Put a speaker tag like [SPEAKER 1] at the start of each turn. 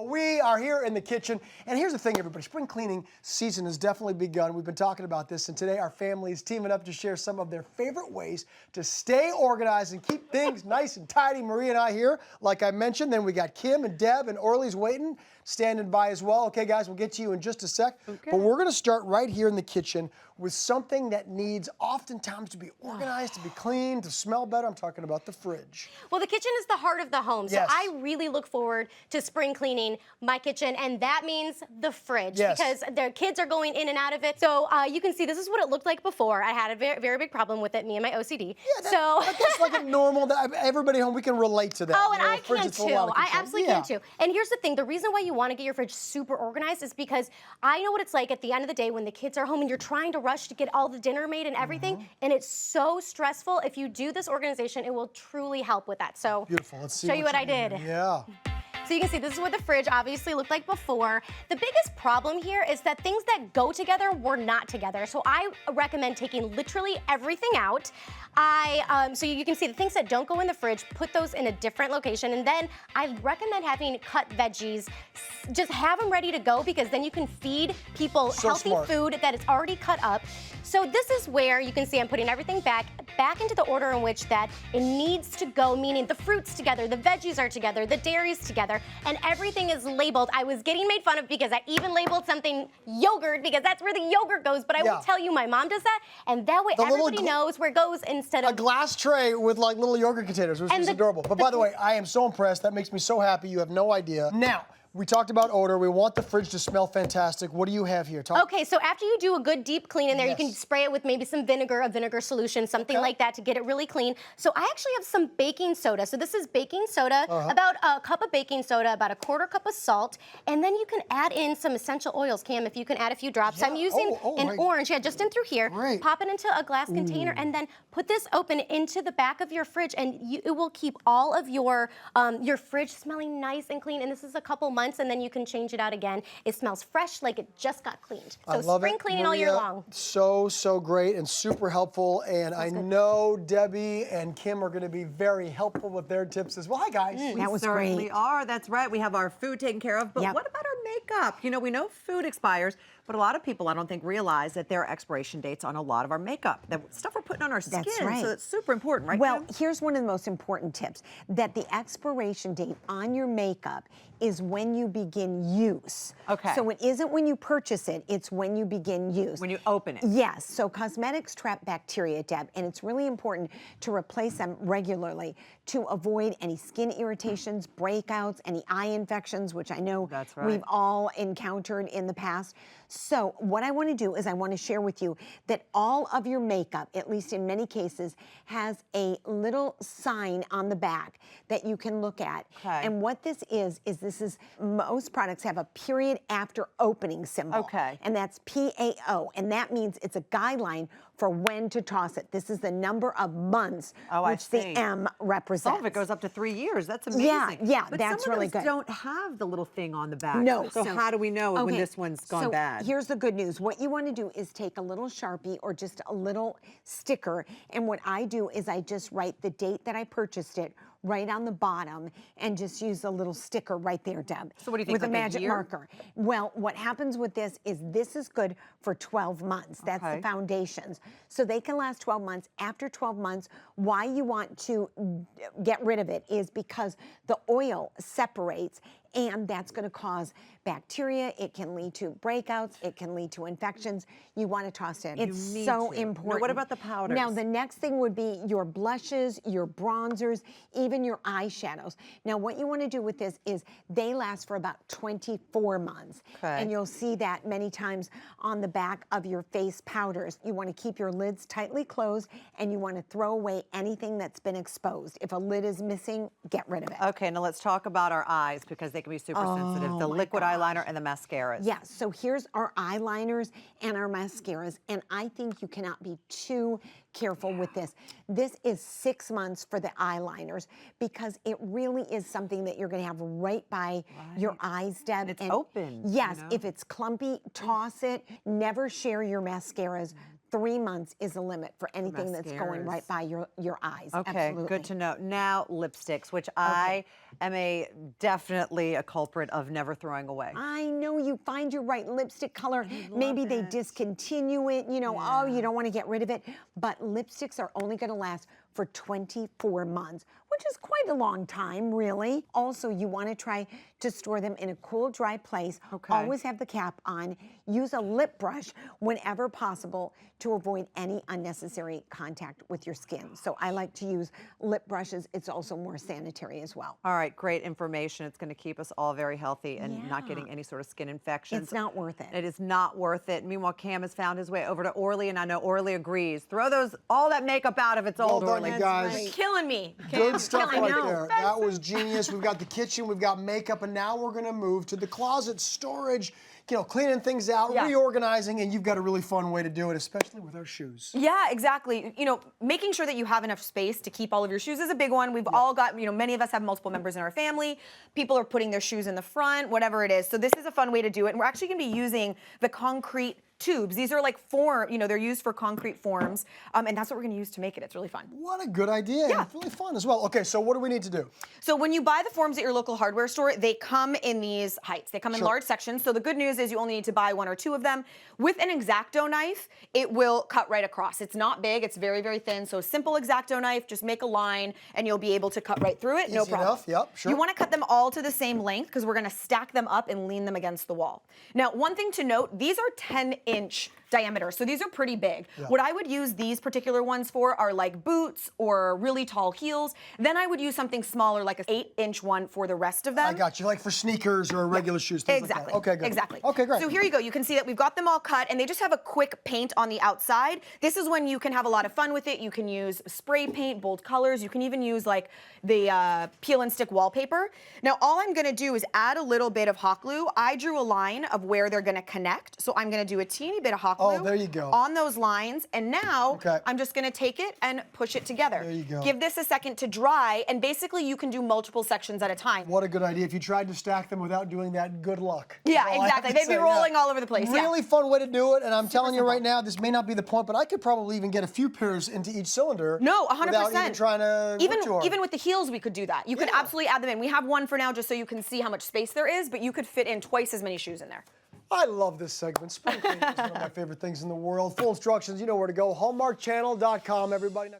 [SPEAKER 1] Well, we are here in the kitchen, and here's the thing, everybody. Spring cleaning season has definitely begun. We've been talking about this, and today our family is teaming up to share some of their favorite ways to stay organized and keep things nice and tidy. Marie and I here, like I mentioned. Then we got Kim and Deb and Orly's waiting, standing by as well. Okay, guys, we'll get to you in just a sec. Okay. But we're going to start right here in the kitchen with something that needs oftentimes to be organized, to be clean, to smell better. I'm talking about the fridge.
[SPEAKER 2] Well, the kitchen is the heart of the home, so
[SPEAKER 1] Yes.
[SPEAKER 2] I really look forward to spring cleaning my kitchen, and that means the fridge,
[SPEAKER 1] Yes.
[SPEAKER 2] because the kids are going in and out of it. So you can see this is what it looked like before. I had a very, very big problem with it, me and my OCD.
[SPEAKER 1] Yeah, that's like a normal, everybody home, we can relate to that.
[SPEAKER 2] Oh, and
[SPEAKER 1] You know,
[SPEAKER 2] I can too. I absolutely can too. And here's the thing, the reason why you want to get your fridge super organized is because I know what it's like at the end of the day when the kids are home and you're trying to rush to get all the dinner made and everything, and it's so stressful. If you do this organization, it will truly help with that. So
[SPEAKER 1] beautiful. Let's see
[SPEAKER 2] show you what I did.
[SPEAKER 1] Yeah.
[SPEAKER 2] So you can see this is what the fridge obviously looked like before. The biggest problem here is that things that go together were not together. So I recommend taking literally everything out. So you can see the things that don't go in the fridge, put those in a different location. And then I recommend having cut veggies. Just have them ready to go, because then you can feed people healthy food that is already cut up. So this is where you can see I'm putting everything back into the order in which that it needs to go, meaning the fruits together, the veggies are together, the dairies together, and everything is labeled. I was getting made fun of because I even labeled something yogurt, because that's where the yogurt goes, but I will tell you my mom does that, and that way everybody knows where it goes instead of...
[SPEAKER 1] A glass tray with like little yogurt containers, which is adorable. But by the way, I am so impressed. That makes me so happy. You have no idea. Now, we talked about odor. We want the fridge to smell fantastic. What do you have here?
[SPEAKER 2] Okay, so after you do a good deep clean in there, you can spray it with maybe some vinegar, a vinegar solution, something like that to get it really clean. So I actually have some baking soda. So this is baking soda, about a cup of baking soda, about a quarter cup of salt, and then you can add in some essential oils. Cam, if you can add a few drops. I'm using an orange, just in through here. Pop it into a glass container, and then put this open into the back of your fridge, and it will keep all of your fridge smelling nice and clean. And this is a couple months, and then you can change it out again. It smells fresh, like it just got cleaned. So spring cleaning all year long.
[SPEAKER 1] So great and super helpful. And I know Debbie and Kim are going to be very helpful with their tips as well. Hi, guys.
[SPEAKER 3] We certainly are. That's right. We have our food taken care of. But what about our makeup? You know, we know food expires, but a lot of people, I don't think, realize that there are expiration dates on a lot of our makeup. The stuff we're putting on our skin. That's right. So it's super important, right?
[SPEAKER 4] Well, here's one of the most important tips, that the expiration date on your makeup is when you begin use.
[SPEAKER 3] Okay.
[SPEAKER 4] So it isn't when you purchase it, it's when you begin use.
[SPEAKER 3] When you open it.
[SPEAKER 4] Yes. So cosmetics trap bacteria, Deb, and it's really important to replace them regularly to avoid any skin irritations, breakouts, any eye infections, which I know we've all encountered in the past. So what I want to do is I want to share with you that all of your makeup, at least in many cases, has a little sign on the back that you can look at. Okay. And what this is most products have a period after opening symbol. Okay. And that's PAO, and that means it's a guideline for when to toss it. This is the number of months which the M represents.
[SPEAKER 3] Some of it goes up to 3 years. That's amazing.
[SPEAKER 4] Yeah,
[SPEAKER 3] but
[SPEAKER 4] that's really good.
[SPEAKER 3] Some of those don't have the little thing on the back.
[SPEAKER 4] No.
[SPEAKER 3] So how do we know when this one's gone bad?
[SPEAKER 4] Here's the good news. What you want to do is take a little Sharpie or just a little sticker, and what I do is I just write the date that I purchased it right on the bottom and just use a little sticker right there, Deb.
[SPEAKER 3] So what do you think,
[SPEAKER 4] with a magic marker? Well, what happens with this is good for 12 months. That's the foundations. So they can last 12 months. After 12 months, why you want to get rid of it is because the oil separates, and that's going to cause bacteria. It can lead to breakouts. It can lead to infections. You want to toss it. It's so important.
[SPEAKER 3] Now, what about the powders?
[SPEAKER 4] Now, the next thing would be your blushes, your bronzers, even your eyeshadows. Now, what you want to do with this is they last for about 24 months. Okay. And you'll see that many times on the back of your face powders. You want to keep your lids tightly closed, and you want to throw away anything that's been exposed. If a lid is missing, get rid of it.
[SPEAKER 3] Okay, now let's talk about our eyes, because they can be super sensitive. The liquid eyeliner and the mascaras.
[SPEAKER 4] Yeah, so here's our eyeliners and our mascaras, and I think you cannot be too careful with this. This is 6 months for the eyeliners, because it really is something that you're going to have right by your eyes, Deb.
[SPEAKER 3] It's open.
[SPEAKER 4] Yes, if it's clumpy, toss it. Never share your mascaras. 3 months is the limit for anything that's going right by your eyes.
[SPEAKER 3] Okay,
[SPEAKER 4] Absolutely.
[SPEAKER 3] good to know. Now, lipsticks, which I am definitely a culprit of never throwing away.
[SPEAKER 4] I know you find your right lipstick color. Maybe they discontinue it, you know, oh, you don't want to get rid of it. But lipsticks are only going to last for 24 months, which is quite a long time, really. Also, you want to try to store them in a cool, dry place. Always have the cap on. Use a lip brush whenever possible to avoid any unnecessary contact with your skin. So I like to use lip brushes. It's also more sanitary as well.
[SPEAKER 3] All right, great information. It's going to keep us all very healthy and not getting any sort of skin infections.
[SPEAKER 4] It's not worth it.
[SPEAKER 3] It is not worth it. Meanwhile, Cam has found his way over to Orly, and I know Orly agrees. Throw all that makeup out if it's old,
[SPEAKER 1] Well done,
[SPEAKER 3] Orly.
[SPEAKER 1] you guys.
[SPEAKER 2] You're killing me.
[SPEAKER 1] Good stuff
[SPEAKER 2] I
[SPEAKER 1] right
[SPEAKER 2] know.
[SPEAKER 1] there. That was genius. We've got the kitchen, we've got makeup, and now we're going to move to the closet storage, you know, cleaning things out, reorganizing, and you've got a really fun way to do it, especially with our shoes.
[SPEAKER 5] Yeah, exactly. You know, making sure that you have enough space to keep all of your shoes is a big one. We've all got, you know, many of us have multiple members in our family. People are putting their shoes in the front, whatever it is. So this is a fun way to do it. And we're actually going to be using the concrete tubes. These are like you know, they're used for concrete forms, and that's what we're going to use to make it. It's really fun.
[SPEAKER 1] What a good idea. Yeah. And really fun as well. Okay, so what do we need to do?
[SPEAKER 5] So when you buy the forms at your local hardware store, they come in these heights. They come in large sections. So the good news is you only need to buy 1 or 2 of them. With an X-Acto knife, it will cut right across. It's not big. It's very, very thin. So simple X-Acto knife, just make a line, and you'll be able to cut right through it. No problem.
[SPEAKER 1] Enough. Yep, sure.
[SPEAKER 5] You want to cut them all to the same length because we're going to stack them up and lean them against the wall. Now, one thing to note, these are 10-inch diameter, so these are pretty big. What I would use these particular ones for are like boots or really tall heels. Then I would use something smaller, like an 8-inch one for the rest of them.
[SPEAKER 1] I got you, like for sneakers or regular shoes. Things
[SPEAKER 5] Exactly.
[SPEAKER 1] Like that. Okay, good.
[SPEAKER 5] Exactly.
[SPEAKER 1] Okay, great.
[SPEAKER 5] So here you go. You can see that we've got them all cut, and they just have a quick paint on the outside. This is when you can have a lot of fun with it. You can use spray paint, bold colors. You can even use like the peel and stick wallpaper. Now, all I'm going to do is add a little bit of hot glue. I drew a line of where they're going to connect, so I'm going to do a teeny bit of hot glue.
[SPEAKER 1] Oh, there you go.
[SPEAKER 5] On those lines, and now I'm just going to take it and push it together.
[SPEAKER 1] There you go.
[SPEAKER 5] Give this a second to dry, and basically you can do multiple sections at a time.
[SPEAKER 1] What a good idea. If you tried to stack them without doing that, good luck.
[SPEAKER 5] Yeah,
[SPEAKER 1] That's all I have
[SPEAKER 5] exactly.
[SPEAKER 1] to
[SPEAKER 5] They'd be
[SPEAKER 1] say.
[SPEAKER 5] rolling all over the place.
[SPEAKER 1] Really fun way to do it, and I'm telling you right now, this may not be the point, but I could probably even get a few pairs into each cylinder.
[SPEAKER 5] No, 100%.
[SPEAKER 1] Without even trying to work too hard.
[SPEAKER 5] Even with the heels, we could do that. You could absolutely add them in. We have one for now just so you can see how much space there is, but you could fit in twice as many shoes in there.
[SPEAKER 1] I love this segment. Spring cleaning is one of my favorite things in the world. Full instructions, you know where to go. HallmarkChannel.com, everybody.